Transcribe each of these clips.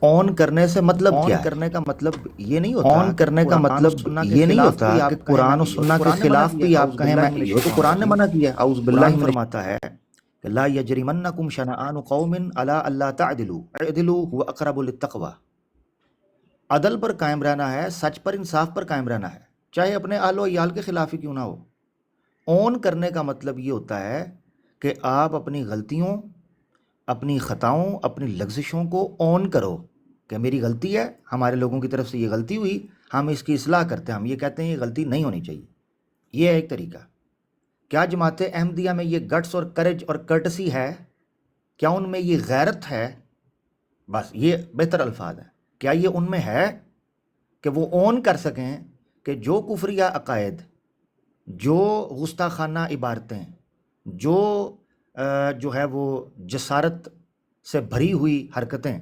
آن کرنے سے مطلب کیا ہے؟ کرنے کا مطلب یہ نہیں ہوتا آن کرنے کا مطلب یہ نہیں ہوتا کہ قرآن و سنہ کے خلاف بھی آپ کہیں میں یہ تو قرآن نے منع کیا ہے، اعوذ باللہ قرآن من فرماتا ہے کہ لا یجرمنکم شنآن قوم علی الا تعدلوا اعدلوا هو اقرب للتقوی، عدل پر قائم رہنا ہے، سچ پر انصاف پر قائم رہنا ہے، چاہے اپنے اہل و عیال کے خلاف ہی کیوں نہ ہو۔ اون کرنے کا مطلب یہ ہوتا ہے کہ آپ اپنی غلطیوں، اپنی خطاؤں، اپنی لغزشوں کو اون کرو کہ میری غلطی ہے، ہمارے لوگوں کی طرف سے یہ غلطی ہوئی، ہم اس کی اصلاح کرتے ہیں، ہم یہ کہتے ہیں یہ غلطی نہیں ہونی چاہیے۔ یہ ہے ایک طریقہ۔ کیا جماعت احمدیہ میں یہ گٹس اور کریج اور کرٹسی ہے؟ کیا ان میں یہ غیرت ہے؟ بس یہ بہتر الفاظ ہیں۔ کیا یہ ان میں ہے کہ وہ اون کر سکیں کہ جو کفریہ عقائد، جو گستاخانہ عبارتیں، جو جو ہے وہ جسارت سے بھری ہوئی حرکتیں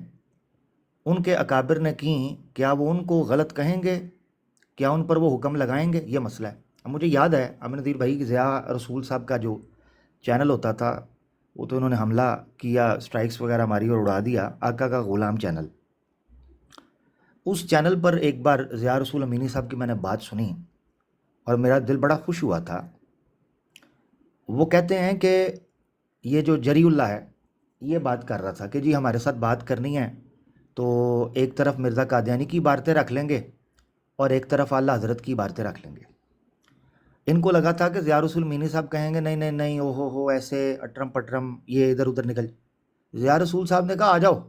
ان کے اکابر نے کیں، کیا وہ ان کو غلط کہیں گے؟ کیا ان پر وہ حکم لگائیں گے؟ یہ مسئلہ ہے۔ اب مجھے یاد ہے امین نذیر بھائی ضیاء رسول صاحب کا جو چینل ہوتا تھا، وہ تو انہوں نے حملہ کیا، سٹرائکس وغیرہ ماری اور اڑا دیا، آقا کا غلام چینل۔ اس چینل پر ایک بار ضیاء رسول امینی صاحب کی میں نے بات سنی اور میرا دل بڑا خوش ہوا تھا۔ وہ کہتے ہیں کہ یہ جو جری اللہ ہے یہ بات کر رہا تھا کہ جی ہمارے ساتھ بات کرنی ہے تو ایک طرف مرزا قادیانی کی عبارتیں رکھ لیں گے اور ایک طرف اعلیٰ حضرت کی عبارتیں رکھ لیں گے۔ ان کو لگا تھا کہ ضیاء رسول مینی صاحب کہیں گے نہیں نہیں نہیں، او ہو ایسے اٹرم پٹرم، یہ ادھر ادھر نکل۔ ضیاء رسول صاحب نے کہا آ جاؤ،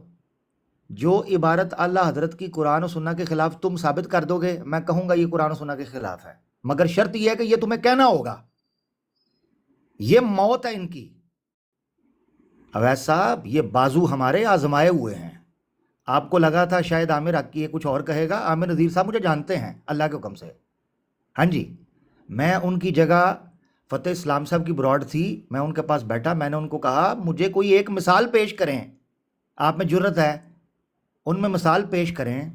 جو عبارت اعلیٰ حضرت کی قرآن و سنہ کے خلاف تم ثابت کر دو گے، میں کہوں گا یہ قرآن و سنہ کے خلاف ہے، مگر شرط یہ ہے کہ یہ تمہیں کہنا ہوگا، یہ موت ہے ان کی۔ اویس صاحب یہ بازو ہمارے آزمائے ہوئے ہیں۔ آپ کو لگا تھا شاید عامر حقی یہ کچھ اور کہے گا، عامر نذیر صاحب مجھے جانتے ہیں اللہ کے حکم سے، ہاں جی۔ میں ان کی جگہ فتح اسلام صاحب کی براڈ تھی، میں ان کے پاس بیٹھا، میں نے ان کو کہا مجھے کوئی ایک مثال پیش کریں، آپ میں جرت ہے ان میں مثال پیش کریں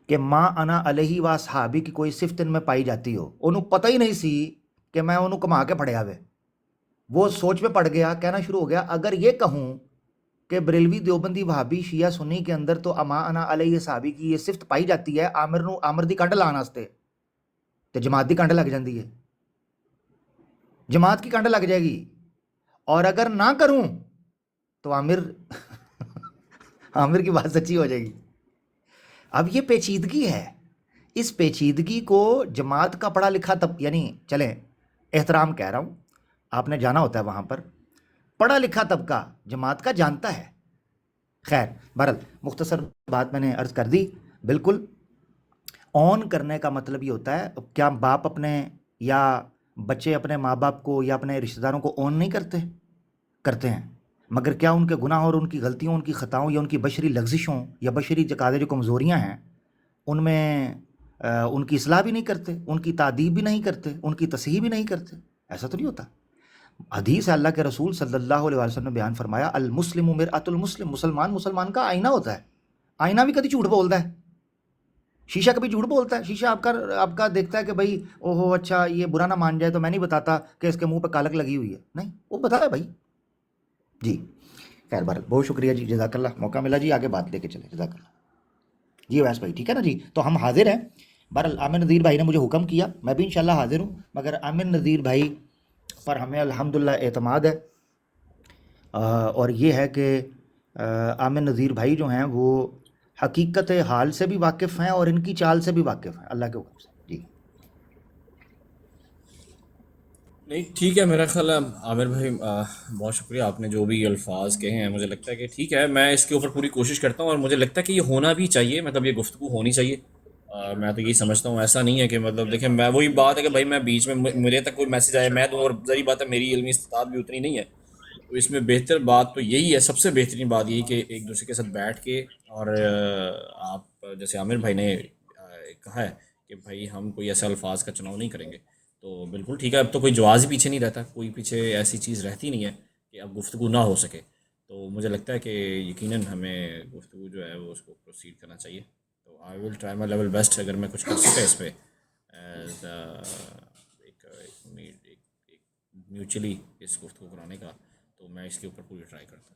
کہ ماں انا علیہ و صحابی کی کوئی صفت ان میں پائی جاتی ہو۔ انہوں پتہ ہی نہیں سی کہ میں انہوں کما کے پڑھیا ہوئے، وہ سوچ میں پڑ گیا، کہنا شروع ہو گیا اگر یہ کہوں کہ بریلوی دیوبندی وہابی شیعہ سنی کے اندر تو اما انا علیہ صحابی کی یہ صفت پائی جاتی ہے، عامر دی کنڈ لان واسطے تے جماعت دی کنڈ لگ جاندی ہے، جماعت کی کنڈ لگ جائے گی، اور اگر نہ کروں تو عامر کی بات سچی ہو جائے گی۔ اب یہ پیچیدگی ہے، اس پیچیدگی کو جماعت کا پڑھا لکھا یعنی چلیں احترام کہہ رہا ہوں، آپ نے جانا ہوتا ہے وہاں پر، پڑھا لکھا طبقہ جماعت کا جانتا ہے۔ خیر بہرحال مختصر بات میں نے عرض کر دی۔ بالکل آن کرنے کا مطلب یہ ہوتا ہے، کیا باپ اپنے یا بچے اپنے ماں باپ کو یا اپنے رشتہ داروں کو آن نہیں کرتے ہیں، مگر کیا ان کے گناہ اور ان کی غلطیوں، ان کی خطاؤں یا ان کی بشری لغزشوں یا بشری تقاضے جو کمزوریاں ہیں ان میں ان کی اصلاح بھی نہیں کرتے، ان کی تعدیب بھی نہیں کرتے، ان کی تصحیح بھی نہیں کرتے؟ ایسا تو نہیں ہوتا۔ حدیث ہے اللہ کے رسول صلی اللہ علیہ وسلم نے بیان فرمایا المسلم مرآۃ المسلم، مسلمان کا آئینہ ہوتا ہے۔ آئینہ بھی کبھی جھوٹ بولتا ہے، شیشہ کبھی جھوٹ بولتا ہے، شیشہ آپ کا دیکھتا ہے کہ بھائی او ہو اچھا یہ برا نہ مان جائے تو میں نہیں بتاتا کہ اس کے منہ پہ کالک لگی ہوئی ہے، نہیں وہ بتا ہے بھائی جی۔ خیر بہرحال بہت شکریہ جی، جزاک اللہ، موقع ملا جی آگے بات لے کے چلے، جزاک اللہ جی ویس بھائی، ٹھیک ہے نا جی۔ تو ہم حاضر ہیں، بہرحال عامر نذیر بھائی نے مجھے حکم کیا، میں بھی انشاءاللہ حاضر ہوں، مگر عامر نذیر بھائی پر ہمیں الحمدللہ اعتماد ہے، اور یہ ہے کہ عامر نذیر بھائی جو ہیں وہ حقیقت حال سے بھی واقف ہیں اور ان کی چال سے بھی واقف ہیں اللہ کے حکم سے جی۔ نہیں ٹھیک ہے، میرا خیال ہے عامر بھائی بہت شکریہ، آپ نے جو بھی الفاظ کہے ہیں مجھے لگتا ہے کہ ٹھیک ہے، میں اس کے اوپر پوری کوشش کرتا ہوں، اور مجھے لگتا ہے کہ یہ ہونا بھی چاہیے، مطلب یہ گفتگو ہونی چاہیے۔ میں تو یہی سمجھتا ہوں، ایسا نہیں ہے کہ مطلب دیکھیں میں وہی بات ہے کہ بھائی میں بیچ میں میرے تک کوئی میسج آئے میں تو، اور ظاہری بات ہے میری علمی استطاعت بھی اتنی نہیں ہے، تو اس میں بہتر بات تو یہی ہے، سب سے بہترین بات یہی کہ ایک دوسرے کے ساتھ بیٹھ کے، اور آپ جیسے عامر بھائی نے کہا ہے کہ بھائی ہم کوئی ایسے الفاظ کا چناؤ نہیں کریں گے، تو بالکل ٹھیک ہے، اب تو کوئی جواز ہی پیچھے نہیں رہتا، کوئی پیچھے ایسی چیز رہتی نہیں ہے کہ اب گفتگو نہ ہو سکے، تو مجھے لگتا ہے کہ یقیناً ہمیں گفتگو جو ہے وہ اس کو پروسیڈ کرنا چاہیے۔ تو I will try my level best, اگر میں کچھ کر سکتا اس پہ ایز ایک میوچلی اس گفتگو کرانے کا، تو میں اس کے اوپر پوری ٹرائی کرتا ہوں۔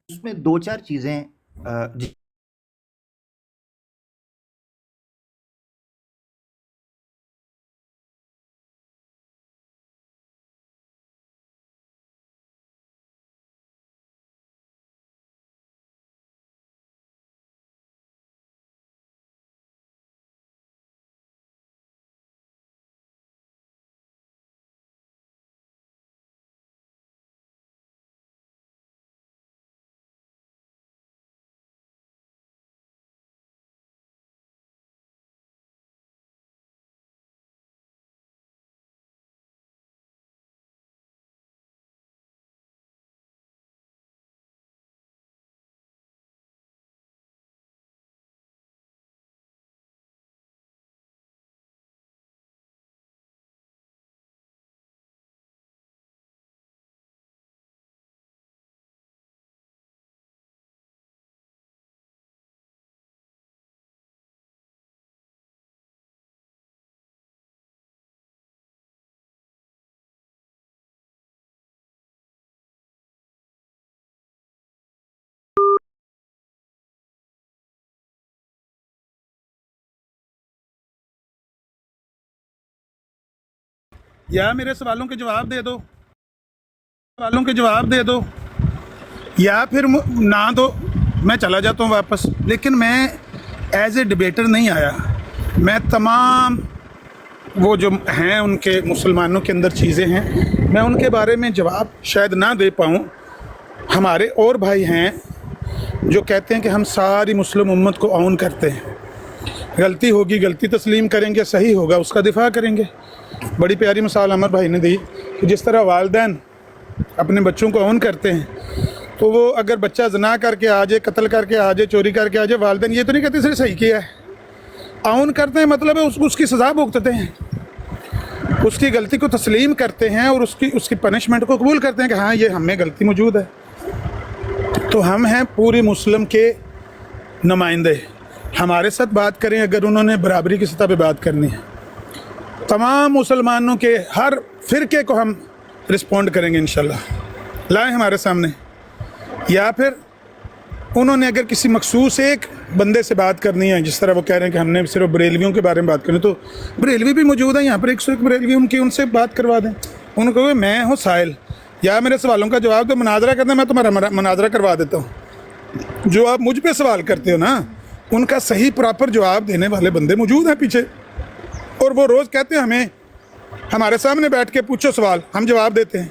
اس میں دو چار چیزیں جی یا میرے سوالوں کے جواب دے دو، سوالوں کے جواب دے دو، یا پھر نہ دو، میں چلا جاتا ہوں واپس. لیکن میں ایز اے ڈبیٹر نہیں آیا. میں تمام وہ جو ہیں ان کے مسلمانوں کے اندر چیزیں ہیں، میں ان کے بارے میں جواب شاید نہ دے پاؤں. ہمارے اور بھائی ہیں جو کہتے ہیں کہ ہم ساری مسلم امت کو اون کرتے ہیں. غلطی ہوگی غلطی تسلیم کریں گے، صحیح ہوگا اس کا دفاع کریں گے. بڑی پیاری مثال عمر بھائی نے دی کہ جس طرح والدین اپنے بچوں کو اون کرتے ہیں، تو وہ اگر بچہ زنا کر کے آ جائے، قتل کر کے آ جائے، چوری کر کے آ جائے، والدین یہ تو نہیں کہتے اسے صحیح کیا ہے. اون کرتے ہیں مطلب ہے اس کی سزا بھگتتے ہیں، اس کی غلطی کو تسلیم کرتے ہیں اور اس کی پنشمنٹ کو قبول کرتے ہیں کہ ہاں یہ ہم میں غلطی موجود ہے. تو ہم ہیں پوری مسلم کے نمائندے. ہمارے ساتھ بات کریں اگر انہوں نے برابری کی سطح پہ بات کرنی ہے. تمام مسلمانوں کے ہر فرقے کو ہم رسپونڈ کریں گے انشاءاللہ. لائیں ہمارے سامنے. یا پھر انہوں نے اگر کسی مخصوص ایک بندے سے بات کرنی ہے، جس طرح وہ کہہ رہے ہیں کہ ہم نے صرف بریلویوں کے بارے میں بات کرنی، تو بریلوی بھی موجود ہیں یہاں پر 101 بریلوی، ان سے بات کروا دیں. ان کو کہ میں ہوں سائل، یا میرے سوالوں کا جواب تو مناظرہ کرنا، میں تمہارا مناظرہ کروا دیتا ہوں. جو آپ مجھ پہ سوال کرتے ہو نا، ان کا صحیح پراپر جواب دینے والے بندے موجود ہیں پیچھے، اور وہ روز کہتے ہیں ہمیں ہمارے سامنے بیٹھ کے پوچھو سوال، ہم جواب دیتے ہیں.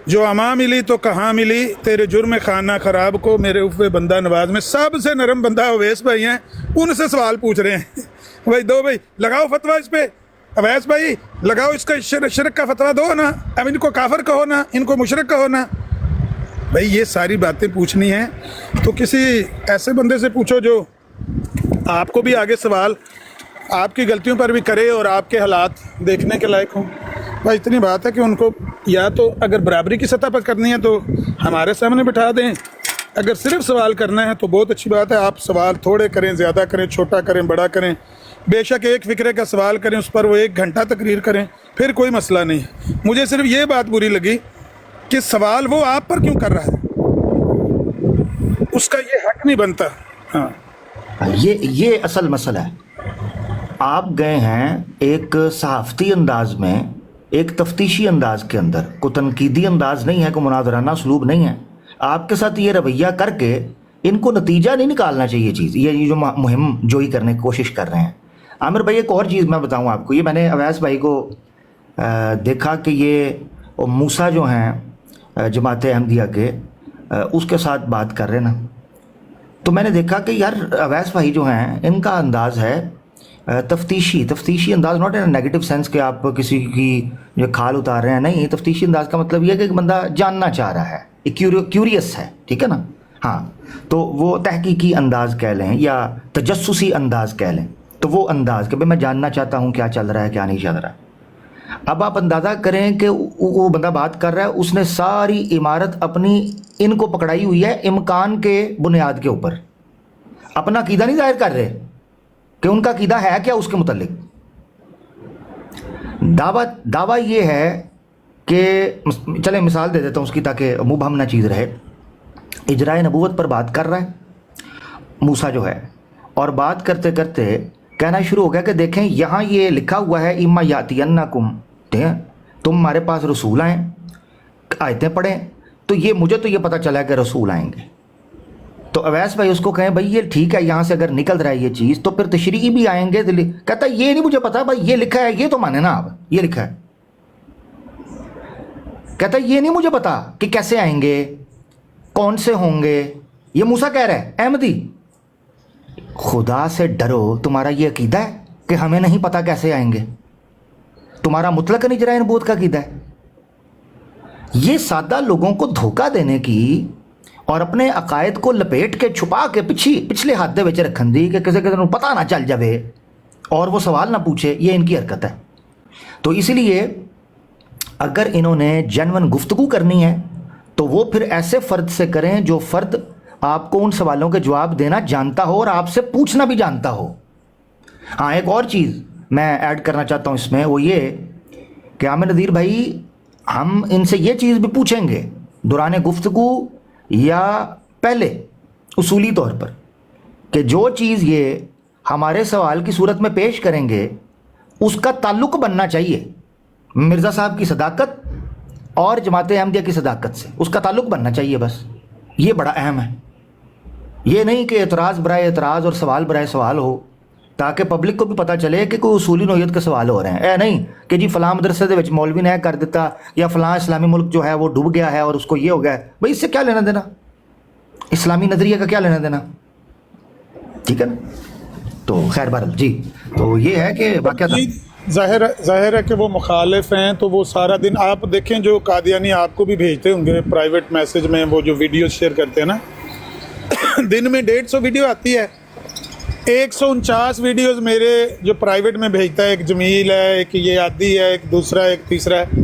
جو اماں ملی تو کہاں ملی، تیرے جرم خانہ خراب کو میرے افوے بندہ نواز میں سب سے نرم بندہ اویس بھائی ہیں. ان سے سوال پوچھ رہے ہیں. بھائی دو بھائی لگاؤ فتویٰ اس پہ، اویس بھائی لگاؤ اس کا شرک کا فتویٰ دو نا. اب ان کو کافر کہو نا، ان کو مشرک کہو نا. بھائی یہ ساری باتیں پوچھنی ہیں تو کسی ایسے بندے سے پوچھو جو آپ کو بھی آگے سوال آپ کی غلطیوں پر بھی کرے اور آپ کے حالات دیکھنے کے لائق ہوں. بھائی اتنی بات ہے کہ ان کو یا تو اگر برابری کی سطح پر کرنی ہے تو ہمارے سامنے بٹھا دیں، اگر صرف سوال کرنا ہے تو بہت اچھی بات ہے. آپ سوال تھوڑے کریں، زیادہ کریں، چھوٹا کریں، بڑا کریں، بے شک ایک فکرے کا سوال کریں، اس پر وہ 1 گھنٹہ تقریر کریں، پھر کوئی مسئلہ نہیں. مجھے صرف یہ بات بری لگی کہ سوال وہ آپ پر کیوں کر رہا ہے، اس کا یہ حق نہیں بنتا. ہاں یہ اصل مسئلہ ہے. آپ گئے ہیں ایک صحافتی انداز میں، ایک تفتیشی انداز کے اندر، کوئی تنقیدی انداز نہیں ہے، کوئی مناظرانہ اسلوب نہیں ہے. آپ کے ساتھ یہ رویہ کر کے ان کو نتیجہ نہیں نکالنا چاہیے چیز، یہ جو مہم جوئی کرنے کی کوشش کر رہے ہیں. عامر بھائی ایک اور چیز میں بتاؤں آپ کو، یہ میں نے اویس بھائی کو دیکھا کہ یہ موسیٰ جو ہیں جماعت احمدیہ کے، اس کے ساتھ بات کر رہے نا، تو میں نے دیکھا کہ یار اویس بھائی جو ہیں ان کا انداز ہے تفتیشی انداز، ناٹ ان نیگیٹو سینس کہ آپ کسی کی جو کھال اتار رہے ہیں، نہیں. تفتیشی انداز کا مطلب یہ ہے کہ ایک بندہ جاننا چاہ رہا ہے، ایک کیوریس ہے، ٹھیک ہے نا. ہاں تو وہ تحقیقی انداز کہہ لیں یا تجسسی انداز کہہ لیں، تو وہ انداز کہ بھئی میں جاننا چاہتا ہوں کیا چل رہا ہے کیا نہیں چل رہا ہے. اب آپ اندازہ کریں کہ وہ بندہ بات کر رہا ہے، اس نے ساری عمارت اپنی ان کو پکڑائی ہوئی ہے امکان کے بنیاد کے اوپر، اپنا عقیدہ نہیں ظاہر کر رہے کہ ان کا عقیدہ ہے کیا اس کے متعلق. دعویٰ یہ ہے کہ چلیں مثال دے دیتا ہوں اس کی تاکہ مبہم نہ چیز رہے. اجرائے نبوت پر بات کر رہا ہے موسیٰ جو ہے, اور بات کرتے کرتے کہنا شروع ہو گیا کہ دیکھیں یہاں یہ لکھا ہوا ہے اما یاتینکم, تم ہمارے پاس رسول آئیں, آیتیں پڑھیں, تو یہ مجھے تو یہ پتہ چلا ہے کہ رسول آئیں گے. تو اویس بھائی اس کو کہیں بھائی یہ ٹھیک ہے, یہاں سے اگر نکل رہا ہے یہ چیز تو پھر تشریعی بھی آئیں گے. کہتا ہے یہ نہیں مجھے پتا بھائی, یہ لکھا ہے یہ تو مانے نا آپ, یہ لکھا ہے. کہتا ہے یہ نہیں مجھے پتا کہ کیسے آئیں گے, کون سے ہوں گے. یہ موسیٰ کہہ رہا ہے احمدی خدا سے ڈرو, تمہارا یہ عقیدہ ہے کہ ہمیں نہیں پتا کیسے آئیں گے, تمہارا مطلق اجراء نبوت کا عقیدہ ہے. یہ سادہ لوگوں کو دھوکہ دینے کی اور اپنے عقائد کو لپیٹ کے چھپا کے پچھلے ہاتھ دے وچ رکھن دی کہ کسی کسی کو پتہ نہ چل جاوے اور وہ سوال نہ پوچھے, یہ ان کی حرکت ہے. تو اس لیے اگر انہوں نے جنون گفتگو کرنی ہے تو وہ پھر ایسے فرد سے کریں جو فرد آپ کو ان سوالوں کے جواب دینا جانتا ہو اور آپ سے پوچھنا بھی جانتا ہو. ہاں ایک اور چیز میں ایڈ کرنا چاہتا ہوں اس میں, وہ یہ کہ عامر نذیر بھائی ہم ان سے یہ چیز بھی پوچھیں گے دوران گفتگو یا پہلے اصولی طور پر کہ جو چیز یہ ہمارے سوال کی صورت میں پیش کریں گے اس کا تعلق بننا چاہیے مرزا صاحب کی صداقت اور جماعت احمدیہ کی صداقت سے, اس کا تعلق بننا چاہیے بس. یہ بڑا اہم ہے. یہ نہیں کہ اعتراض برائے اعتراض اور سوال برائے سوال ہو تاکہ پبلک کو بھی پتہ چلے کہ کوئی اصولی نوعیت کے سوال ہو رہے ہیں. اے نہیں کہ جی فلاں مدرسے دے وچ مولوی نے کر دیتا یا فلاں اسلامی ملک جو ہے وہ ڈوب گیا ہے اور اس کو یہ ہو گیا ہے. بھائی اس سے کیا لینا دینا, اسلامی نظریے کا کیا لینا دینا, ٹھیک ہے نا. تو خیر بہرحال جی, تو یہ ہے کہ واقعہ ظاہر ہے کہ وہ مخالف ہیں. تو وہ سارا دن آپ دیکھیں جو قادیانی آپ کو بھی بھیجتے ہوں گے پرائیویٹ میسج میں, وہ جو ویڈیوز شیئر کرتے ہیں نا, دن میں 150 ویڈیو آتی ہے. 149 ویڈیوز میرے جو پرائیویٹ میں بھیجتا ہے, ایک جمیل ہے, ایک یہ عادی ہے, ایک دوسرا, ایک تیسرا ہے.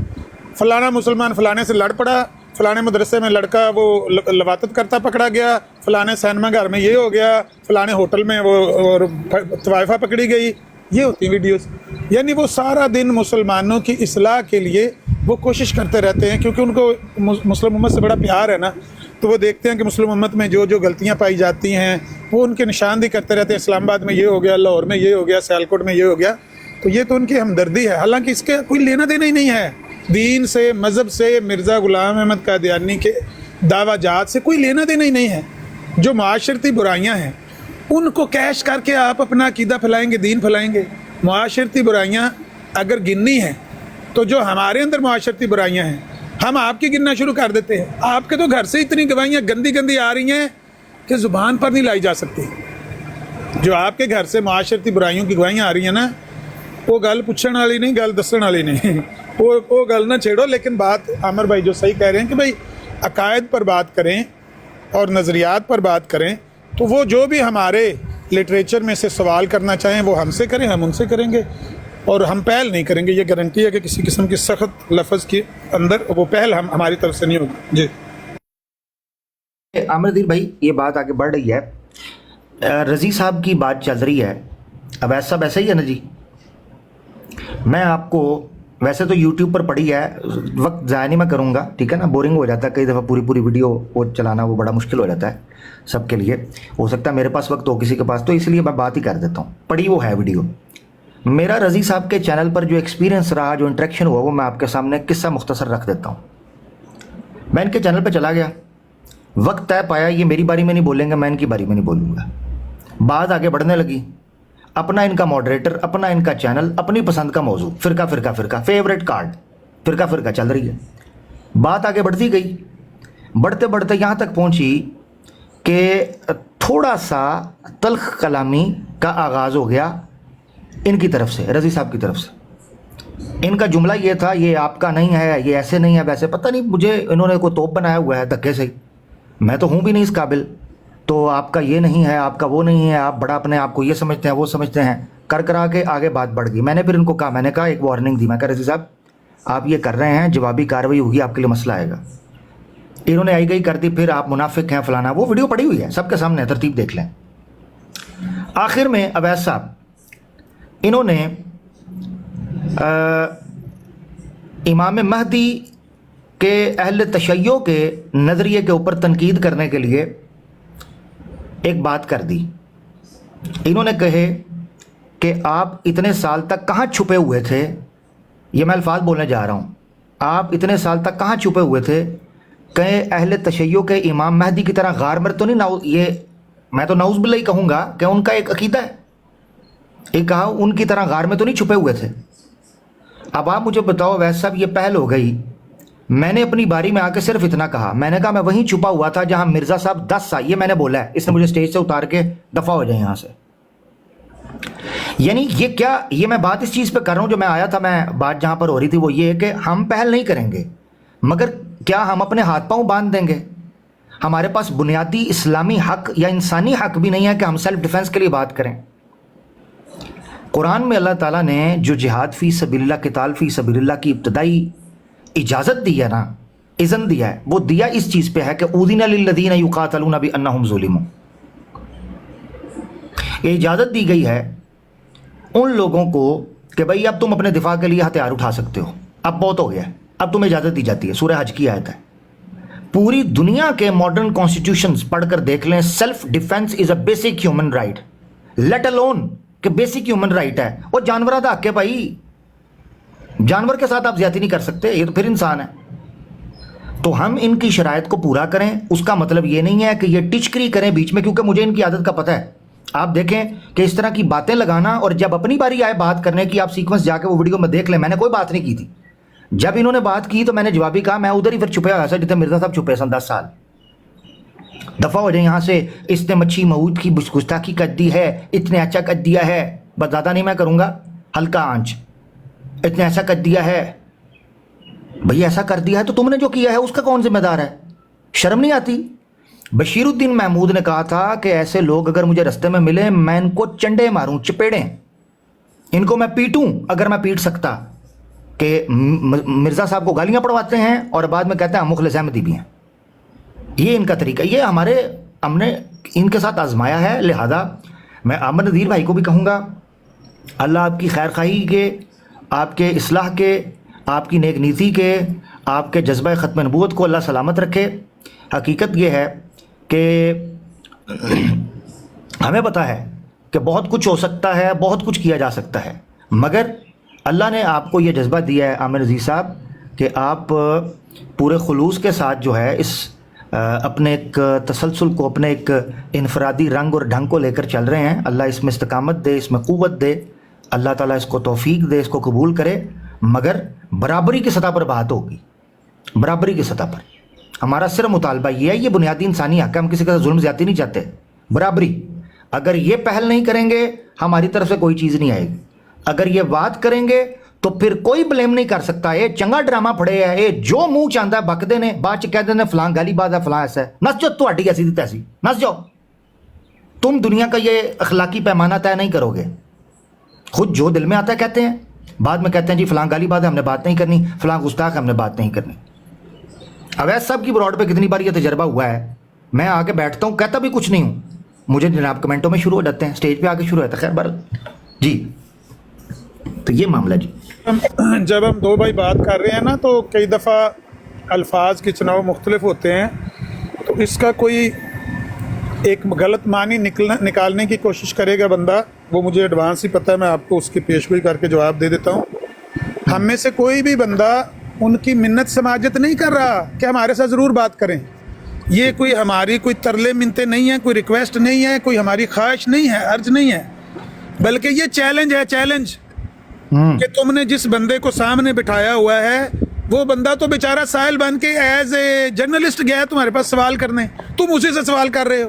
فلانا مسلمان فلانے سے لڑ پڑا, فلانے مدرسے میں لڑکا وہ لواطت کرتا پکڑا گیا, فلانے سینما گھر میں یہ ہو گیا, فلانے ہوٹل میں وہ طوائفہ پکڑی گئی. یہ ہوتی ہیں ویڈیوز. یعنی وہ سارا دن مسلمانوں کی اصلاح کے لیے وہ کوشش کرتے رہتے ہیں, کیونکہ ان کو مسلم امت سے بڑا پیار ہے نا. تو وہ دیکھتے ہیں کہ مسلم امت میں جو جو غلطیاں پائی جاتی ہیں وہ ان کے نشاندہی کرتے رہتے ہیں. اسلام آباد میں یہ ہو گیا, لاہور میں یہ ہو گیا, سیالکوٹ میں یہ ہو گیا. تو یہ تو ان کی ہمدردی ہے, حالانکہ اس کے کوئی لینا دینا ہی نہیں ہے دین سے, مذہب سے, مرزا غلام احمد قادیانی کے دعویٰ جات سے کوئی لینا دینا ہی نہیں ہے. جو معاشرتی برائیاں ہیں ان کو کیش کر کے آپ اپنا عقیدہ پھیلائیں گے, دین پھیلائیں گے. معاشرتی برائیاں اگر گننی ہیں تو جو ہمارے اندر معاشرتی برائیاں ہیں ہم آپ کی گننا شروع کر دیتے ہیں. آپ کے تو گھر سے اتنی گواہیاں گندی گندی آ رہی ہیں کہ زبان پر نہیں لائی جا سکتی. جو آپ کے گھر سے معاشرتی برائیوں کی گواہیاں آ رہی ہیں نا, وہ گل پوچھنے والی نہیں, گل دسن والی نہیں. وہ گل نہ چھیڑو. لیکن بات عامر بھائی جو صحیح کہہ رہے ہیں کہ بھائی عقائد پر بات کریں اور نظریات پر بات کریں, تو وہ جو بھی ہمارے لٹریچر میں سے سوال کرنا چاہیں وہ ہم سے کریں, ہم ان سے کریں گے, اور ہم پہل نہیں کریں گے. یہ گارنٹی ہے کہ کسی قسم کی سخت لفظ کے اندر وہ پہل ہماری طرف سے نہیں ہوگی. جی عامر نذیر بھائی یہ بات آگے بڑھ رہی ہے, رضی صاحب کی بات چل رہی ہے. اویس صاحب ایسا ہی ہے نا جی. میں آپ کو ویسے تو یوٹیوب پر پڑھی ہے, وقت ضائع نہیں میں کروں گا, ٹھیک ہے نا, بورنگ ہو جاتا ہے کئی دفعہ پوری ویڈیو وہ چلانا, وہ بڑا مشکل ہو جاتا ہے سب کے لیے. ہو سکتا ہے میرے پاس وقت ہو کسی کے پاس, تو اس لیے میں بات ہی کر دیتا ہوں. پڑھی وہ ہے ویڈیو. میرا رضی صاحب کے چینل پر جو ایکسپیرینس رہا, جو انٹریکشن ہوا, وہ میں آپ کے سامنے قصہ مختصر رکھ دیتا ہوں. میں ان کے چینل پہ چلا گیا, وقت طے پایا یہ میری باری میں نہیں بولیں گے, میں ان کی باری میں نہیں بولوں گا. بات آگے بڑھنے لگی, اپنا ان کا ماڈریٹر, اپنا ان کا چینل, اپنی پسند کا موضوع, فرقہ, فیوریٹ کارڈ, فرقہ چل رہی ہے. بات آگے بڑھتی گئی, بڑھتے یہاں تک پہنچی کہ تھوڑا سا تلخ کلامی کا آغاز ہو گیا ان کی طرف سے, رضی صاحب کی طرف سے. ان کا جملہ یہ تھا, یہ آپ کا نہیں ہے, یہ ایسے نہیں ہے, ویسے پتہ نہیں مجھے انہوں نے کوئی توپ بنایا ہوا ہے دھکے سے, میں تو ہوں بھی نہیں اس قابل. تو آپ کا یہ نہیں ہے, آپ کا وہ نہیں ہے, آپ بڑا اپنے آپ کو یہ سمجھتے ہیں, وہ سمجھتے ہیں, کرا کے آگے بات بڑھ گئی. میں نے پھر ان کو کہا, میں نے کہا ایک وارننگ دی, میں کہا رضی صاحب آپ یہ کر رہے ہیں, جوابی کارروائی ہوگی, آپ کے لیے مسئلہ آئے گا. انہوں نے آئی گئی کر دی, پھر آپ منافق ہیں فلانا, وہ ویڈیو پڑی ہوئی ہے سب کے سامنے, ترتیب دیکھ لیں. آخر میں اویس صاحب انہوں نے امام مہدی کے اہل تشیع کے نظریے کے اوپر تنقید کرنے کے لیے ایک بات کر دی. انہوں نے کہے کہ آپ اتنے سال تک کہاں چھپے ہوئے تھے. یہ میں الفاظ بولنے جا رہا ہوں. آپ اتنے سال تک کہاں چھپے ہوئے تھے؟ کہ اہل تشیع کے امام مہدی کی طرح غار میں تو نہیں. یہ میں تو نعوذ باللہ ہی کہوں گا کہ ان کا ایک عقیدہ ہے. ایک کہا ان کی طرح غار میں تو نہیں چھپے ہوئے تھے. اب آپ مجھے بتاؤ ویسے صاحب، یہ پہل ہو گئی. میں نے اپنی باری میں آ کے صرف اتنا کہا، میں نے کہا میں وہیں چھپا ہوا تھا جہاں مرزا صاحب 10 سال، یہ میں نے بولا ہے. اس نے مجھے اسٹیج سے اتار کے دفع ہو جائے یہاں سے. یعنی یہ کیا، یہ میں بات اس چیز پہ کر رہا ہوں جو میں آیا تھا، میں بات جہاں پر ہو رہی تھی وہ یہ ہے کہ ہم پہل نہیں کریں گے، مگر کیا ہم اپنے ہاتھ پاؤں باندھ دیں گے؟ ہمارے پاس بنیادی اسلامی حق یا انسانی حق بھی نہیں ہے کہ ہم سیلف ڈیفenس کے لیے بات کریں. قرآن میں اللہ تعالیٰ نے جو جہاد فی سبیل اللہ، قتال فی سبیل اللہ کی ابتدائی اجازت دی ہے نا، اذن دیا ہے، وہ دیا اس چیز پہ ہے کہ اذن للذین یقاتلون بانہم ظلموا. یہ اجازت دی گئی ہے ان لوگوں کو کہ بھئی اب تم اپنے دفاع کے لیے ہتھیار اٹھا سکتے ہو، اب بہت ہو گیا ہے، اب تمہیں اجازت دی جاتی ہے. سورہ حج کی آیت ہے. پوری دنیا کے ماڈرن کانسٹیٹیوشنز پڑھ کر دیکھ لیں، self defence is a basic human right, let alone کہ بیسک ہیومن رائٹ ہے. وہ جانورہ دا حق ہے بھائی، جانور کے ساتھ آپ زیادتی نہیں کر سکتے، یہ تو پھر انسان ہے. تو ہم ان کی شرائط کو پورا کریں. اس کا مطلب یہ نہیں ہے کہ یہ ٹچکری کریں بیچ میں، کیونکہ مجھے ان کی عادت کا پتہ ہے. آپ دیکھیں کہ اس طرح کی باتیں لگانا، اور جب اپنی باری آئے بات کرنے کی، آپ سیکوینس جا کے وہ ویڈیو میں دیکھ لیں، میں نے کوئی بات نہیں کی تھی. جب انہوں نے بات کی تو میں نے جوابی کہا، میں ادھر ہی پھر چھپے ہوا تھا جتنے مرزا صاحب چھپے سن 10 سال. دفعہ ہو جائیں یہاں سے. اس نے مچھی مود کی گستاخی کر دی ہے، اتنے اچھا کر دیا ہے، بس زیادہ نہیں میں کروں گا، ہلکا آنچ، اتنے ایسا کر دیا ہے. بھئی ایسا کر دیا ہے تو تم نے جو کیا ہے اس کا کون ذمہ دار ہے؟ شرم نہیں آتی؟ بشیر الدین محمود نے کہا تھا کہ ایسے لوگ اگر مجھے رستے میں ملے، میں ان کو چنڈے ماروں، چپیڑیں، ان کو میں پیٹوں اگر میں پیٹ سکتا. کہ مرزا صاحب کو گالیاں پڑھواتے ہیں اور بعد میں کہتے ہیں ہم مخلص احمدی بھی ہیں. یہ ان کا طریقہ، یہ ہم نے ان کے ساتھ آزمایا ہے. لہذا میں احمد نذیر بھائی کو بھی کہوں گا، اللہ آپ کی خیر خواہی کے، آپ کے اصلاح کے، آپ کی نیک نیتی کے، آپ کے جذبہ ختم نبوت کو اللہ سلامت رکھے. حقیقت یہ ہے کہ ہمیں پتہ ہے کہ بہت کچھ ہو سکتا ہے، بہت کچھ کیا جا سکتا ہے، مگر اللہ نے آپ کو یہ جذبہ دیا ہے عامر عزیز صاحب کہ آپ پورے خلوص کے ساتھ جو ہے اس اپنے ایک تسلسل کو، اپنے ایک انفرادی رنگ اور ڈھنگ کو لے کر چل رہے ہیں. اللہ اس میں استقامت دے، اس میں قوت دے، اللہ تعالیٰ اس کو توفیق دے، اس کو قبول کرے. مگر برابری کی سطح پر بات ہوگی، برابری کی سطح پر. ہمارا صرف مطالبہ یہ ہے، یہ بنیادی انسانی حق ہے، ہم کسی کے ساتھ ظلم زیادتی نہیں چاہتے. برابری، اگر یہ پہل نہیں کریں گے ہماری طرف سے کوئی چیز نہیں آئے گی. اگر یہ بات کریں گے تو پھر کوئی بلیم نہیں کر سکتا. یہ چنگا ڈرامہ پڑے ہے، یہ جو منہ چاہتا ہے بکتے نے، بعد چ کہہ دینے فلاں گالی بات ہے، فلاں ایسا ہے. نس جاؤ، تہاڈی ایسی دی تیسی نس جاؤ. تم دنیا کا یہ اخلاقی پیمانہ طے نہیں کرو گے. خود جو دل میں آتا ہے کہتے ہیں، بعد میں کہتے ہیں جی فلاں گالی بات ہے، ہم نے بات نہیں کرنی، فلاں گستاخ ہم نے بات نہیں کرنی. اویس صاحب کی براڈ پہ کتنی بار یہ تجربہ ہوا ہے، میں آ کے بیٹھتا ہوں، کہتا بھی کچھ نہیں ہوں، مجھے جناب کمنٹوں میں شروع ہو جاتے ہیں، اسٹیج پہ آ کے شروع ہوتا ہے. خیر بار جی، تو یہ معاملہ جی. جب ہم دو بھائی بات کر رہے ہیں نا تو کئی دفعہ الفاظ کے چناؤ مختلف ہوتے ہیں، تو اس کا کوئی ایک غلط معنی نکالنے کی کوشش کرے گا بندہ، وہ مجھے ایڈوانس ہی پتہ ہے، میں آپ کو اس کی پیشگوئی کر کے جواب دے دیتا ہوں. ہم میں سے کوئی بھی بندہ ان کی منت سماجت نہیں کر رہا کہ ہمارے ساتھ ضرور بات کریں. یہ کوئی ہماری کوئی ترلے منتیں نہیں ہیں، کوئی ریکویسٹ نہیں ہے، کوئی ہماری خواہش نہیں ہے، عرض نہیں ہے، بلکہ یہ چیلنج ہے. چیلنج کہ تم نے جس بندے کو سامنے بٹھایا ہوا ہے وہ بندہ تو بیچارہ سائل بن کے ایز اے جرنلسٹ گیا تمہارے پاس سوال کرنے، تم اسی سے سوال کر رہے ہو،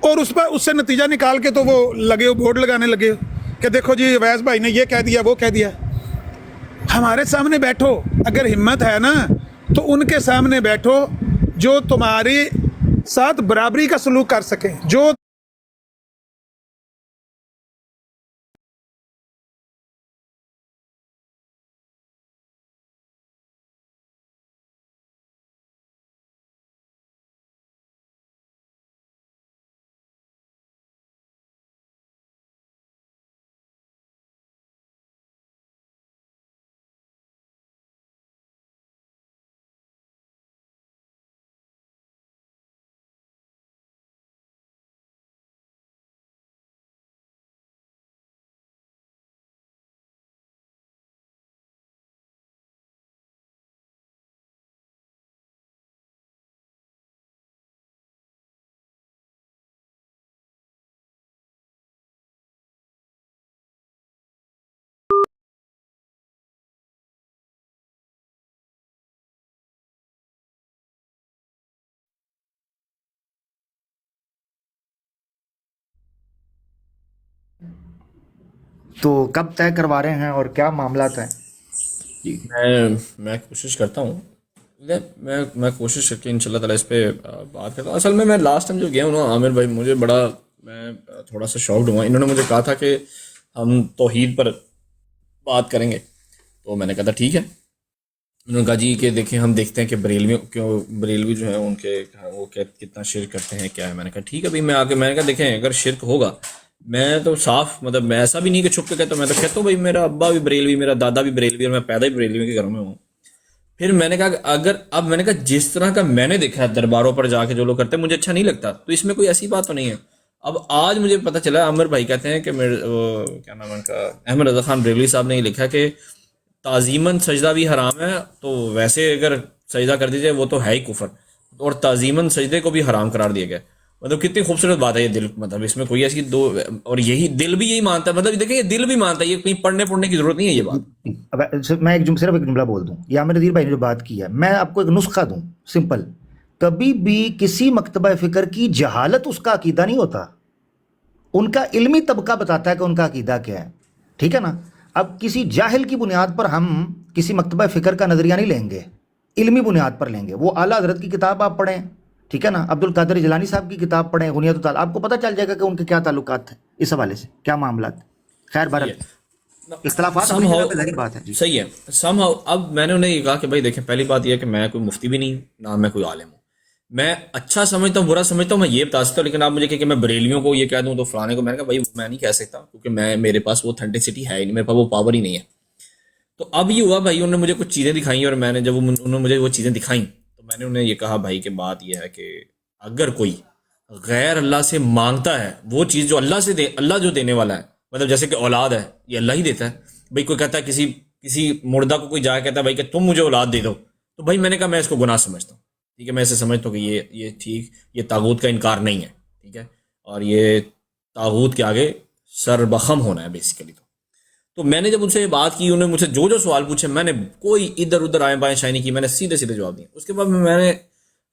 اور اس سے نتیجہ نکال کے تو وہ لگے ہو بورڈ لگانے لگے ہو کہ دیکھو جی اویس بھائی نے یہ کہہ دیا، وہ کہہ دیا. ہمارے سامنے بیٹھو، اگر ہمت ہے نا تو ان کے سامنے بیٹھو جو تمہارے ساتھ برابری کا سلوک کر سکیں، جو تو کب طے کروا رہے ہیں اور کیا معاملات ہیں؟ جی میں کوشش کرتا ہوں، میں کوشش کر کے انشاءاللہ تعالیٰ اس پہ بات کرتا ہوں. اصل میں لاسٹ ٹائم جو گیا ہوں نا عامر بھائی، مجھے بڑا، میں تھوڑا سا شاکڈ ہوا. انہوں نے مجھے کہا تھا کہ ہم توحید پر بات کریں گے، تو میں نے کہا تھا ٹھیک ہے. انہوں نے کہا جی کہ دیکھیں ہم دیکھتے ہیں کہ بریلوی جو ہے ان کے وہ کتنا شرک کرتے ہیں کیا ہے. میں نے کہا ٹھیک ہے بھائی. میں نے کہا دیکھیں اگر شرک ہوگا، میں تو صاف مطلب میں ایسا بھی نہیں کہ چھپ کے کہتا ہوں، میں تو کہتا ہوں بھائی میرا ابا بھی بریلوی، میرا دادا بھی بریلوی، اور میں پیدا بھی بریلوی کے گھروں میں ہوں. پھر میں نے کہا کہ اگر اب میں نے کہا جس طرح کا میں نے دیکھا ہے درباروں پر جا کے جو لوگ کرتے ہیں مجھے اچھا نہیں لگتا، تو اس میں کوئی ایسی بات تو نہیں ہے. اب آج مجھے پتہ چلا عامر بھائی کہتے ہیں کہ کیا نام ہے ان کا، احمد رضا خان بریلوی صاحب نے یہ لکھا کہ تعظیماً سجدہ بھی حرام ہے، تو ویسے اگر سجدہ کر دیجیے وہ تو ہے ہی کفر، اور تعظیماً سجدے کو بھی حرام قرار دیا گیا. مطلب کتنی خوبصورت بات ہے یہ دل، مطلب اس میں کوئی ایسی دو، اور یہی دل بھی یہی مانتا ہے. مطلب دیکھیں یہ دل بھی مانتا ہے، یہ کہیں پڑھنے کی ضرورت نہیں ہے یہ بات. اب میں صرف ایک جملہ بول دوں. یہ عامر نذیر بھائی نے جو بات کی ہے، میں آپ کو ایک نسخہ دوں سمپل. کبھی بھی کسی مکتبہ فکر کی جہالت اس کا عقیدہ نہیں ہوتا، ان کا علمی طبقہ بتاتا ہے کہ ان کا عقیدہ کیا ہے. ٹھیک ہے نا؟ اب کسی جاہل کی بنیاد پر ہم کسی مکتبہ فکر کا نظریہ نہیں لیں گے، علمی بنیاد پر لیں گے. وہ اعلیٰ حضرت کی کتاب آپ پڑھیں، ٹھیک ہے نا، عبد القادر جیلانی صاحب کی کتاب پڑھیں غنیت الطالب، آپ کو پتہ چل جائے گا کہ ان کے کیا تعلقات تھے اس حوالے سے، کیا معاملات. خیر صحیح بہرحال ہے. اختلافات سم اپنی ہاؤ جگہ پہ ظاہر بات ہے. جی صحیح ہے. سم ہاؤ اب میں نے انہیں یہ کہا کہ بھائی دیکھیں پہلی بات یہ ہے کہ میں کوئی مفتی بھی نہیں، نہ میں کوئی عالم ہوں. میں اچھا سمجھتا ہوں برا سمجھتا ہوں میں یہ بتا سکتا ہوں، لیکن آپ مجھے کہ میں بریلیوں کو یہ کہہ دوں تو فلانے کو، میں نے کہا بھائی میں نہیں کہہ سکتا کیونکہ میرے پاس وہ اتھینٹسٹی ہے ہی نہیں، میرے پاس وہ پاور ہی نہیں ہے. تو اب یہ ہوا بھائی انہوں نے مجھے کچھ چیزیں دکھائیں، اور میں نے جب انہوں نے مجھے وہ چیزیں دکھائیں تو میں نے انہیں یہ کہا بھائی کہ بات یہ ہے کہ اگر کوئی غیر اللہ سے مانگتا ہے وہ چیز جو اللہ سے اللہ جو دینے والا ہے، مطلب جیسے کہ اولاد ہے یہ اللہ ہی دیتا ہے. بھائی کوئی کہتا ہے کسی مردہ کو کوئی جا کے کہتا ہے بھائی کہ تم مجھے اولاد دے دو، تو بھائی میں نے کہا میں اس کو گناہ سمجھتا ہوں. ٹھیک ہے، میں اسے سمجھتا ہوں کہ یہ ٹھیک، یہ طاغوت کا انکار نہیں ہے. ٹھیک ہے، اور یہ طاغوت کے آگے سر بخم ہونا ہے بیسیکلی. تو میں نے جب ان سے یہ بات کی، انہوں نے مجھ سے جو سوال پوچھے میں نے کوئی ادھر ادھر آئیں بائیں شائیں نہیں کی، میں نے سیدھے جواب دیے. اس کے بعد میں نے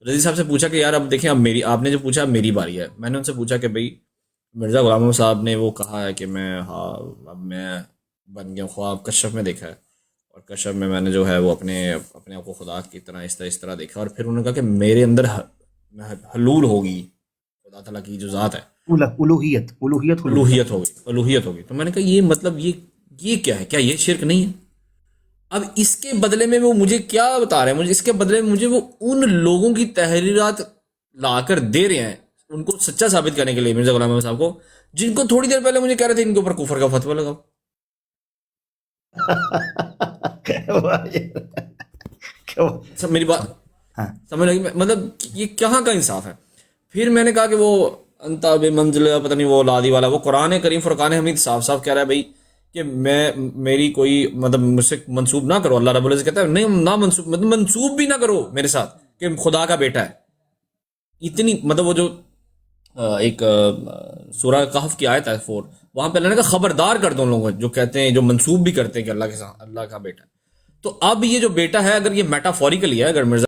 رضی صاحب سے پوچھا کہ یار اب دیکھیں اب آپ نے جو پوچھا اب میری باری ہے. میں نے ان سے پوچھا کہ بھائی مرزا غلام محمد صاحب نے وہ کہا ہے کہ اب میں بن گیا خواب کشف میں دیکھا ہے، اور کشف میں نے جو ہے وہ اپنے آپ کو خدا کی طرح اس طرح دیکھا، اور پھر انہوں نے کہا کہ میرے اندر حلول ہوگی خدا تعالیٰ کی جو ذات ہے، الوہیت الوہیت ہوگی. تو میں نے کہا یہ مطلب یہ کیا ہے، کیا یہ شرک نہیں ہے؟ اب اس کے بدلے میں وہ مجھے کیا بتا رہے ہیں، مجھے اس کے بدلے میں مجھے وہ ان لوگوں کی تحریرات لا کر دے رہے ہیں ان کو سچا ثابت کرنے کے لیے، مرزا غلام محمد صاحب کو، جن کو تھوڑی دیر پہلے مجھے کہہ رہے تھے ان کے اوپر کفر کا فتویٰ لگاؤ. سب میری بات ہاں سمجھ لگی؟ مطلب یہ کہاں کا انصاف ہے؟ پھر میں نے کہا کہ وہ انتا بے منزل پتہ نہیں وہ اولادی والا، وہ قرآن کریم فرقان حمید صاف کہہ رہا ہے بھائی کہ میری کوئی مطلب مجھ سے منسوب نہ کرو. اللہ رب العزت کہتا ہے نہیں نہ منسوب بھی نہ کرو میرے ساتھ کہ خدا کا بیٹا ہے. اتنی مطلب وہ جو ایک سورہ کہف کی آیت ہے 4، وہاں پہ اللہ نے کہا خبردار کر دو ان لوگوں جو کہتے ہیں، جو منسوب بھی کرتے ہیں کہ اللہ کے ساتھ اللہ کا بیٹا ہے. تو اب یہ جو بیٹا ہے اگر یہ میٹافوریکلی ہے، اگر مرزا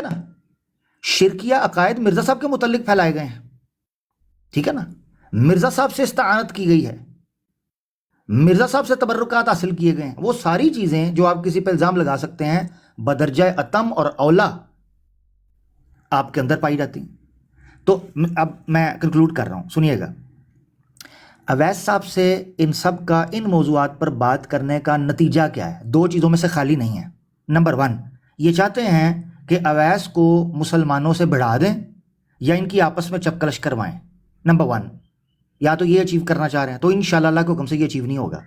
ہے نا, شرکیہ عقائد مرزا صاحب کے متعلق پھیلائے گئے ہیں, ٹھیک ہے نا, مرزا صاحب سے استعانت کی گئی ہے, مرزا صاحب سے تبرکات حاصل کیے گئے ہیں. وہ ساری چیزیں جو آپ کسی پہ الزام لگا سکتے ہیں بدرجہ اتم اور اولا آپ کے اندر پائی جاتی ہیں. تو اب میں کنکلوڈ کر رہا ہوں, سنیے گا. اویس صاحب سے ان سب کا ان موضوعات پر بات کرنے کا نتیجہ کیا ہے؟ دو چیزوں میں سے خالی نہیں ہے. نمبر 1, یہ چاہتے ہیں کہ اویس کو مسلمانوں سے بڑھا دیں یا ان کی آپس میں چپکلش کروائیں. نمبر 1, یا تو یہ اچیو کرنا چاہ رہے ہیں, تو انشاءاللہ اللہ کے حکم سے یہ اچیو نہیں ہوگا.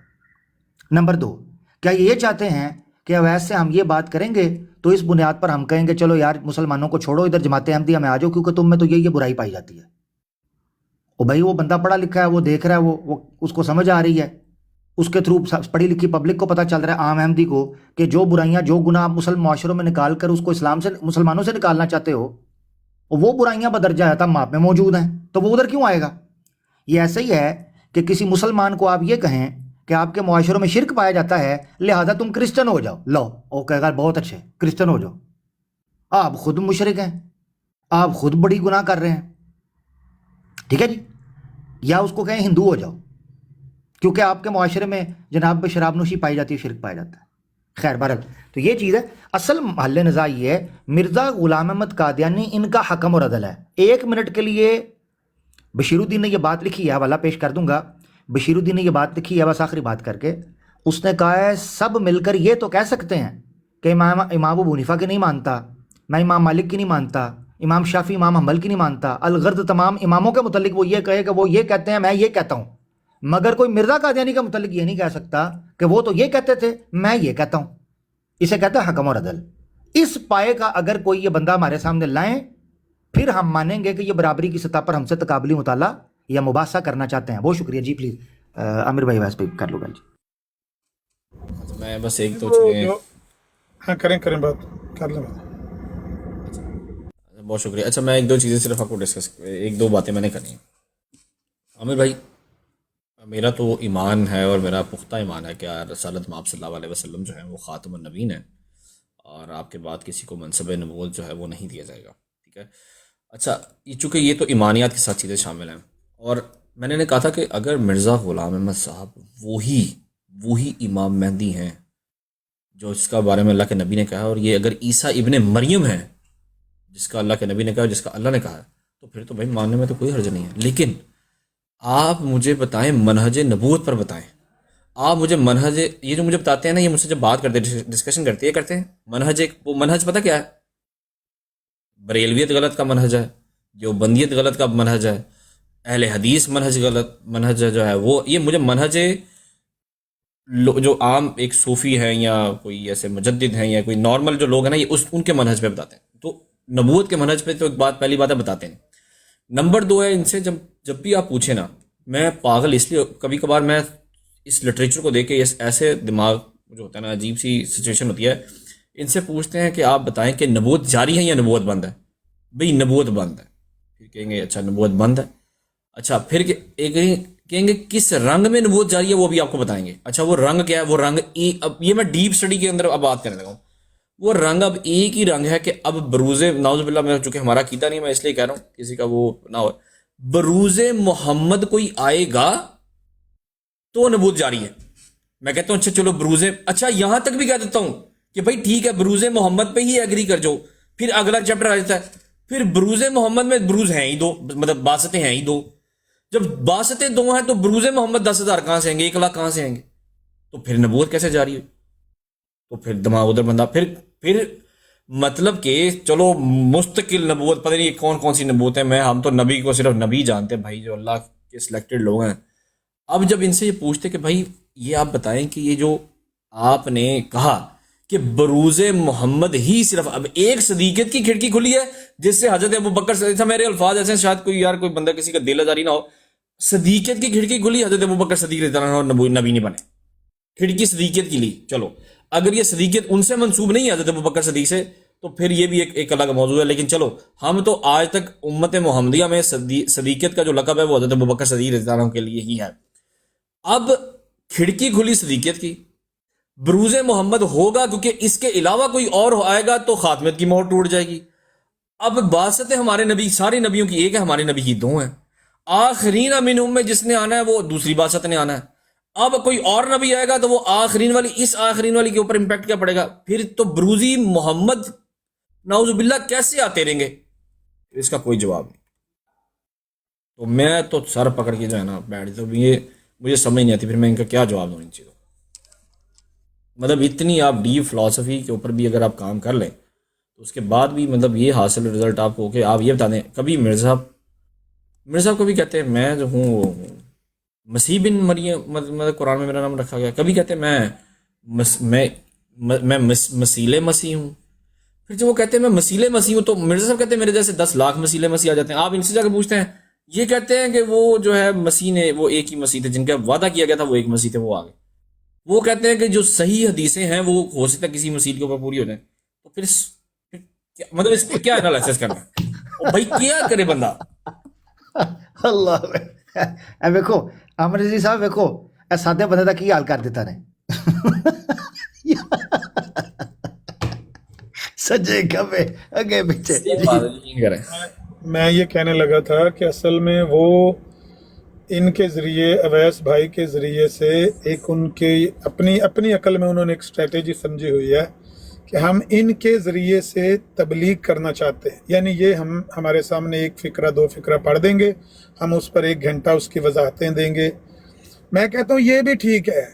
نمبر 2, کیا یہ چاہتے ہیں کہ اویس سے ہم یہ بات کریں گے تو اس بنیاد پر ہم کہیں گے چلو یار مسلمانوں کو چھوڑو, ادھر جماعت احمدیہ میں آ جاؤ کیونکہ تم میں تو یہ برائی پائی جاتی ہے. او بھائی, وہ بندہ پڑھا لکھا ہے, وہ دیکھ رہا ہے, وہ اس کو سمجھ آ رہی ہے, اس کے تھرو پڑھی لکھی پبلک کو پتہ چل رہا ہے, عام احمدی کو, کہ جو برائیاں جو گناہ مسلم معاشروں میں نکال کر اس کو اسلام سے مسلمانوں سے نکالنا چاہتے ہو, وہ برائیاں بدرجہ اتم آپ میں موجود ہیں, تو وہ ادھر کیوں آئے گا؟ یہ ایسا ہی ہے کہ کسی مسلمان کو آپ یہ کہیں کہ آپ کے معاشروں میں شرک پایا جاتا ہے لہذا تم کرسچن ہو جاؤ, لو وہ کہے گا بہت اچھے کرسچن ہو جاؤ, آپ خود مشرک ہیں, آپ خود بڑی گناہ کر رہے ہیں, ٹھیک ہے جی. یا اس کو کہیں ہندو ہو جاؤ کیونکہ آپ کے معاشرے میں جناب پہ شراب نوشی پائی جاتی ہے, شرک پایا جاتا ہے. خیر بہرحال تو یہ چیز ہے. اصل محل نزاع یہ ہے, مرزا غلام احمد قادیانی ان کا حکم اور عدل ہے. 1 منٹ کے لیے بشیر الدین نے یہ بات لکھی ہے, حوالہ پیش کر دوں گا. بشیر الدین نے یہ بات لکھی ہے, بس آخری بات کر کے, اس نے کہا ہے سب مل کر یہ تو کہہ سکتے ہیں کہ امام ابو حنیفہ کی نہیں مانتا, میں امام مالک کی نہیں مانتا, امام شافعی امام حنبل کی نہیں مانتا, الغرض تمام اماموں کے متعلق وہ یہ کہے کہ وہ یہ کہتے ہیں میں یہ کہتا ہوں, مگر کوئی مرزا قادیانی کے متعلق یہ نہیں کہہ سکتا کہ وہ تو یہ کہتے تھے میں یہ کہتا ہوں. اسے کہتا ہے حکم اور عدل. اس پائے کا اگر کوئی یہ بندہ ہمارے سامنے لائیں پھر ہم مانیں گے کہ یہ برابری کی سطح پر ہم سے تقابلی مطالعہ یا مباحثہ کرنا چاہتے ہیں. بہت شکریہ جی. پلیز عامر بھائی ویس پہ کر لو گا جی. میں بس ایک دو چیزیں, ہاں کریں بات کر لیں. بہت شکریہ. اچھا میں ایک دو چیزیں صرف آپ کو ڈسکس, ایک دو باتیں میں نے کرنی ہیں. عامر بھائی, میرا تو ایمان ہے اور میرا پختہ ایمان ہے کہ رسالت مآب صلی اللہ علیہ وسلم جو ہے وہ خاتم النبیین ہے اور آپ کے بعد کسی کو منصب نبوت جو ہے وہ نہیں دیا جائے گا, ٹھیک ہے. اچھا چونکہ یہ تو ایمانیات کے ساتھ چیزیں شامل ہیں, اور میں نے کہا تھا کہ اگر مرزا غلام احمد صاحب وہی امام مہدی ہیں جو اس کا بارے میں اللہ کے نبی نے کہا, اور یہ اگر عیسیٰ ابن مریم ہے جس کا اللہ کے نبی نے کہا, جس کا اللہ نے کہا, تو پھر تو بھائی ماننے میں تو کوئی حرج نہیں ہے. لیکن آپ مجھے بتائیں منہج نبوت پر بتائیں. آپ مجھے منہج, یہ جو مجھے بتاتے ہیں نا, یہ مجھ سے جب بات کرتے ہیں ڈسکشن کرتے ہیں منہج, وہ منہج پتہ کیا ہے؟ بریلویت غلط کا منہج ہے, جو بندیت غلط کا منہج ہے, اہل حدیث منہج جو ہے وہ, یہ مجھے منہج جو عام ایک صوفی ہیں یا کوئی ایسے مجدد ہیں یا کوئی نارمل جو لوگ ہیں نا, یہ ان کے منہج پہ بتاتے ہیں. تو نبوت کے منہج پہ تو ایک بات, پہلی بات ہے بتاتے ہیں. نمبر 2 ہے, ان سے جب بھی آپ پوچھیں نا, میں پاگل اس لیے کبھی کبھار میں اس لٹریچر کو دیکھ کے ایسے دماغ جو ہوتا ہے نا, عجیب سی سچویشن ہوتی ہے, ان سے پوچھتے ہیں کہ آپ بتائیں کہ نبوت جاری ہے یا نبوت بند ہے. بھئی نبوت بند ہے. پھر کہیں گے اچھا نبوت بند ہے. اچھا پھر کہیں گے کس رنگ میں نبوت جاری ہے, وہ بھی آپ کو بتائیں گے. اچھا وہ رنگ کیا ہے؟ وہ رنگ اب یہ میں ڈیپ اسٹڈی کے اندر اب بات کرنے لگا ہوں. وہ رنگ اب ایک ہی رنگ ہے کہ اب بروز نعوذ باللہ, میں چونکہ ہمارا عقیدہ نہیں, میں اس لیے کہہ رہا ہوں کسی کا وہ نہ ہو, بروز محمد کوئی آئے گا تو نبوت جاری ہے. میں کہتا ہوں اچھا چلو بروز, اچھا یہاں تک بھی کہہ دیتا ہوں کہ بھائی ٹھیک ہے بروز محمد پہ ہی ایگری کر جاؤ. پھر اگلا چیپٹر آ جاتا ہے, پھر بروز محمد میں بروز ہیں ہی 2, مطلب باستیں ہیں ہی 2. جب باستیں 2 ہیں تو بروز محمد 10,000 کہاں سے آئیں گے, 1 لاکھ کہاں سے آئیں گے؟ تو پھر نبوت کیسے جاری ہوئی؟ تو پھر دماغ ادھر بندہ, پھر مطلب کہ چلو مستقل نبوت, پتہ نہیں کون سی نبوت ہے, ہم تو نبی کو صرف نبی جانتے ہیں بھائی, جو اللہ کے سلیکٹڈ لوگ ہیں. اب جب ان سے یہ پوچھتے کہ بھائی یہ آپ بتائیں کہ یہ جو آپ نے کہا کہ بروز محمد ہی صرف, اب ایک صدیقیت کی کھڑکی کھلی ہے جس سے حضرت ابو بکر صدیق, میرے الفاظ ایسے ہیں شاید کوئی بندہ کسی کا دل آزاری نہ ہو, صدیقیت کی کھڑکی کھلی, حضرت ابو بکر صدیق رضی اللہ عنہ نبی نہیں بنے, کھڑکی صدیقیت کی لی. چلو اگر یہ صدیقیت ان سے منسوب نہیں ہے حضرت ابو بکر صدیق سے, تو پھر یہ بھی ایک الگ موضوع ہے. لیکن چلو ہم تو آج تک امت محمدیہ میں صدیقیت کا جو لقب ہے وہ حضرت ابو بکر صدیق رضی اللہ عنہ کے لیے ہی ہے. اب کھڑکی کھلی صدیقیت کی, بروز محمد ہوگا کیونکہ اس کے علاوہ کوئی اور آئے گا تو خاتمیت کی مہر ٹوٹ جائے گی. اب باسط ہمارے نبی سارے نبیوں کی ایک ہے، ہمارے نبی کی دو ہیں. آخرین منہم میں جس نے آنا ہے وہ دوسری باسط نے آنا ہے. اب کوئی اور نبی آئے گا تو وہ آخرین والی، اس آخرین والی کے اوپر امپیکٹ کیا پڑے گا؟ پھر تو بروزی محمد نعوذ باللہ کیسے آتے رہیں گے؟ اس کا کوئی جواب نہیں. تو میں تو سر پکڑ کے جو ہے نا بیٹھ تو یہ مجھے سمجھ نہیں آتی پھر میں ان کا کیا جواب دوں ان چیزوں. مطلب اتنی آپ ڈیپ فلاسفی کے اوپر بھی اگر آپ کام کر لیں تو اس کے بعد بھی مطلب یہ حاصل رزلٹ آپ کو کہ آپ یہ بتا دیں. کبھی مرزا صاحب کو بھی کہتے ہیں میں جو ہوں وہ مسیح بن مریم، مطلب قرآن میں میرا نام رکھا گیا. کبھی کہتے ہیں میں مسیل مسیح ہوں. پھر جب وہ کہتے ہیں میں مسیل مسیح ہوں تو مرزا صاحب کہتے ہیں میرے جیسے 10 لاکھ مسیل مسیح آ جاتے ہیں. آپ ان سے جا کے پوچھتے ہیں، یہ کہتے ہیں کہ وہ جو ہے مسیح نے وہ ایک ہی مسیح تھے، جن کا وعدہ کیا گیا تھا وہ ایک مسیح تھے، وہ آ گئے. وہ کہتے ہیں کہ جو صحیح حدیثیں ہیں وہ ہو سکتا ہے کسی مسیح کے اوپر پوری ہو جائیں. تو پھر مطلب اس کو کیا انالیسس کرنا ہے بھائی، کیا کرے بندہ؟ اللہ اے ویکھو امر جی صاحب، ویکھو اے سادے بندے دا کی حال کر دیتا نے. سجے کبے اگے پیچھے. میں یہ کہنے لگا تھا کہ اصل میں وہ ان کے ذریعے، اویس بھائی کے ذریعے سے ایک ان کے اپنی عقل میں انہوں نے ایک اسٹریٹجی سمجھی ہوئی ہے کہ ہم ان کے ذریعے سے تبلیغ کرنا چاہتے ہیں. یعنی یہ ہمارے سامنے ایک فقرہ 2 فقرہ پڑھ دیں گے، ہم اس پر 1 گھنٹہ اس کی وضاحتیں دیں گے. میں کہتا ہوں یہ بھی ٹھیک ہے،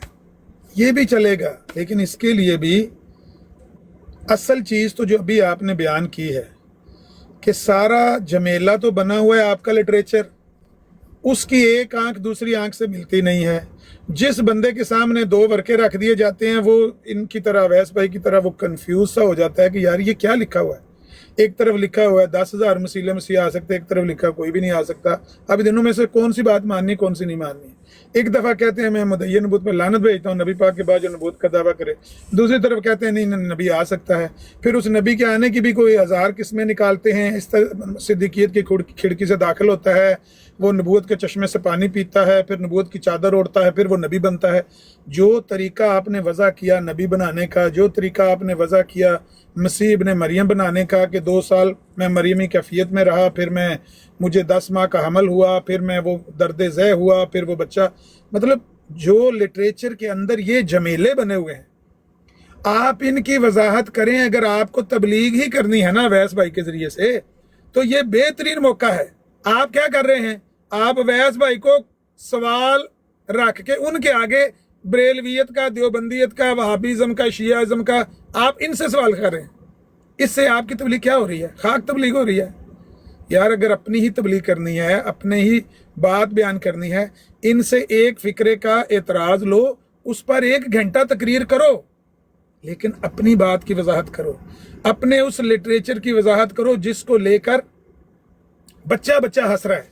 یہ بھی چلے گا، لیکن اس کے لیے بھی اصل چیز تو جو ابھی آپ نے بیان کی ہے کہ سارا جمیلہ تو بنا ہوا ہے آپ کا لٹریچر، اس کی ایک آنکھ دوسری آنکھ سے ملتی نہیں ہے. جس بندے کے سامنے 2 ورقے رکھ دیے جاتے ہیں وہ ان کی طرح، اویس بھائی کی طرح، وہ کنفیوز سا ہو جاتا ہے کہ یار یہ کیا لکھا ہوا ہے. ایک طرف لکھا ہوا ہے 10,000 مسیح مسیح آ سکتے، ایک طرف لکھا کوئی بھی نہیں آ سکتا. اب دنوں میں سے کون سی بات ماننی کون سی نہیں ماننی؟ ایک دفعہ کہتے ہیں میں مدعی نبوت پر لعنت بھیجتا ہوں نبی پاک کے بعد جو نبوت کا دعویٰ کرے، دوسری طرف کہتے ہیں نہیں نبی آ سکتا ہے. پھر اس نبی کے آنے کی بھی کوئی 1000 قسمیں نکالتے ہیں. اس طرح صدیقیت کی کھڑکی سے داخل ہوتا ہے، وہ نبوت کے چشمے سے پانی پیتا ہے، پھر نبوت کی چادر اوڑھتا ہے، پھر وہ نبی بنتا ہے. جو طریقہ آپ نے وضع کیا نبی بنانے کا، جو طریقہ آپ نے وضع کیا مسیح ابن مریم بنانے کا کہ 2 سال میں مریمی کیفیت میں رہا، پھر مجھے 10 ماہ کا حمل ہوا، پھر میں وہ درد ذہ ہوا، پھر وہ بچہ، مطلب جو لٹریچر کے اندر یہ جمیلے بنے ہوئے ہیں آپ ان کی وضاحت کریں. اگر آپ کو تبلیغ ہی کرنی ہے نا اویس بھائی کے ذریعے سے تو یہ بہترین موقع ہے. آپ کیا کر رہے ہیں؟ آپ اویس بھائی کو سوال رکھ کے ان کے آگے بریلویت کا، دیوبندیت کا، وہابیزم کا، شیعہ کا آپ ان سے سوال کر رہے ہیں. اس سے آپ کی تبلیغ کیا ہو رہی ہے؟ خاک تبلیغ ہو رہی ہے. یار اگر اپنی ہی تبلیغ کرنی ہے، اپنے ہی بات بیان کرنی ہے، ان سے ایک فقرے کا اعتراض لو، اس پر 1 گھنٹہ تقریر کرو، لیکن اپنی بات کی وضاحت کرو، اپنے اس لٹریچر کی وضاحت کرو جس کو لے کر بچہ ہنس رہا ہے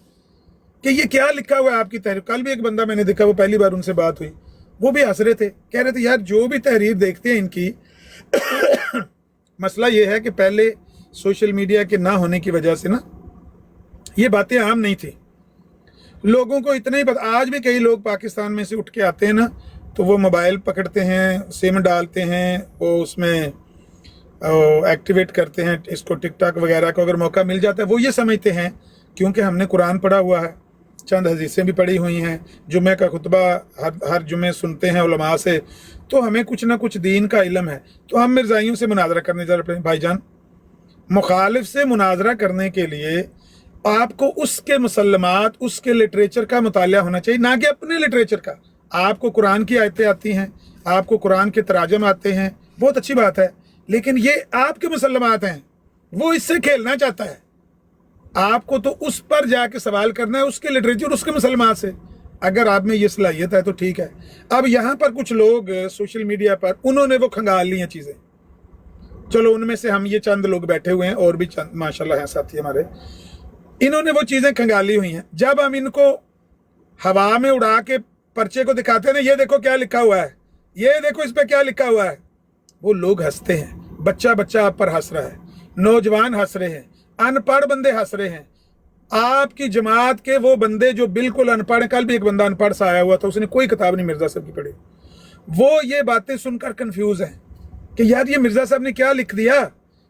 کہ یہ کیا لکھا ہوا ہے آپ کی تحریر. کل بھی ایک بندہ میں نے دیکھا، وہ پہلی بار ان سے بات ہوئی، وہ بھی ہنس رہے تھے، کہہ رہے تھے یار جو بھی تحریر دیکھتے ہیں ان کی مسئلہ یہ ہے کہ پہلے سوشل میڈیا کے نہ ہونے کی وجہ سے نا یہ باتیں عام نہیں تھی، لوگوں کو اتنا ہی پتا. آج بھی کئی لوگ پاکستان میں سے اٹھ کے آتے ہیں نا تو وہ موبائل پکڑتے ہیں، سم ڈالتے ہیں، وہ اس میں ایکٹیویٹ کرتے ہیں اس کو، ٹک ٹاک وغیرہ کو اگر موقع مل جاتا ہے وہ یہ سمجھتے ہیں کیونکہ ہم نے قرآن پڑھا ہوا ہے، چند حدیثیں بھی پڑھی ہوئی ہیں، جمعہ کا خطبہ ہر جمعہ سنتے ہیں علماء سے، تو ہمیں کچھ نہ کچھ دین کا علم ہے. تو ہم مرزائیوں سے مناظرہ کرنے جا رہے ہیں. بھائی جان، مخالف سے مناظرہ کرنے کے لیے آپ کو اس کے مسلمات، اس کے لٹریچر کا مطالعہ ہونا چاہیے، نہ کہ اپنے لٹریچر کا. آپ کو قرآن کی آیتیں آتی ہیں، آپ کو قرآن کے تراجم آتے ہیں، بہت اچھی بات ہے، لیکن یہ آپ کے مسلمات ہیں، وہ اس سے کھیلنا چاہتا ہے. آپ کو تو اس پر جا کے سوال کرنا ہے، اس کے لٹریچر، اس کے مسلمات سے. اگر آپ میں یہ صلاحیت ہے تو ٹھیک ہے. اب یہاں پر کچھ لوگ سوشل میڈیا پر انہوں نے وہ کھنگال لی ہیں چیزیں. چلو ان میں سے ہم یہ چند لوگ بیٹھے ہوئے ہیں، اور بھی چند ماشاءاللہ ہیں ساتھی ہمارے، انہوں نے وہ چیزیں کھنگالی ہوئی ہیں. جب ہم ان کو ہوا میں اڑا کے پرچے کو دکھاتے ہیں نا، یہ دیکھو کیا لکھا ہوا ہے، یہ دیکھو اس پہ کیا لکھا ہوا ہے، وہ لوگ ہنستے ہیں. بچہ آپ پر ہنس رہا ہے، نوجوان ہنس رہے ہیں، ان پڑھ بندے ہنس رہے ہیں. آپ کی جماعت کے وہ بندے جو بالکل ان پڑھ، کل بھی ایک بندہ ان پڑھ سا آیا ہوا تھا، اس نے کوئی کتاب نہیں مرزا صاحب کی پڑھی، وہ یہ باتیں سن کر کنفیوز ہیں کہ یار یہ مرزا صاحب نے کیا لکھ دیا